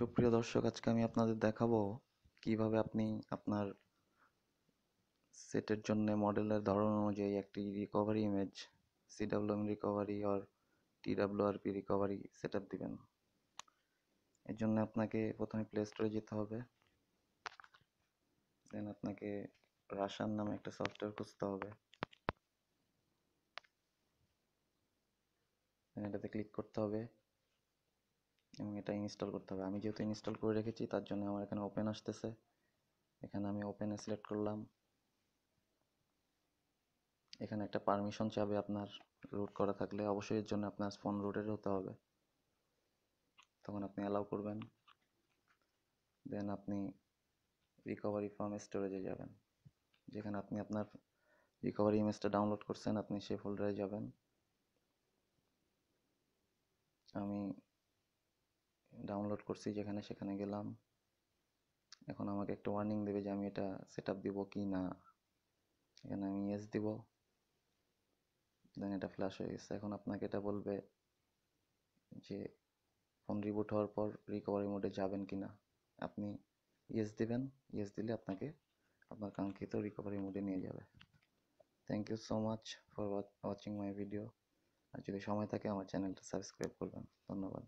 সুপ্রিয় দর্শক, আজকে আমি আপনাদের দেখাবো কিভাবে আপনি আপনার সেটের জন্য মডেলের ধরন অনুযায়ী একটি রিকভারি ইমেজ, সিডাব্লিউএম রিকভারি আর টিডাব্লিউআরপি রিকভারি সেট আপ দিবেন। এর জন্য আপনাকে প্রথমে প্লে স্টোরে যেতে হবে। দেন আপনাকে রাশান নামে একটা সফটওয়্যার খুঁজতে হবে। দেন এটাতে ক্লিক করতে হবে এবং এটা ইনস্টল করতে হবে। আমি যেহেতু ইনস্টল করে রেখেছি তার জন্য আমার এখানে ওপেন আসতেছে। এখানে আমি ওপেনে সিলেক্ট করলাম। এখানে একটা পারমিশন চাবে আপনার রুট করা থাকলে, অবশ্যই এর জন্য আপনার ফোন রুটেড হতে হবে। তখন আপনি অ্যালাউ করবেন। দেন আপনি রিকভারি ফ্রম স্টোরেজে যাবেন, যেখানে আপনি আপনার রিকভারি ইমেজটা ডাউনলোড করছেন, আপনি সেই ফোল্ডারে যাবেন। আমি ডাউনলোড করছি যেখানে, সেখানে গেলাম। এখন আমাকে একটা ওয়ার্নিং দেবে যে আমি এটা সেট আপ দিব কি না। এখানে আমি ইয়েস দিব। দেন এটা ফ্ল্যাশ হয়ে গেছে। এখন আপনাকে এটা বলবে যে ফোন রিবুট হওয়ার পর রিকভারি মোডে যাবেন কি না। আপনি ইয়েস দিবেন। ইয়েস দিলে আপনাকে আপনার কাঙ্ক্ষিত রিকভারি মোডে নিয়ে যাবে। Thank you so much for watching my video. আর যদি সময় থাকে আমার চ্যানেলটা সাবস্ক্রাইব করবেন। ধন্যবাদ।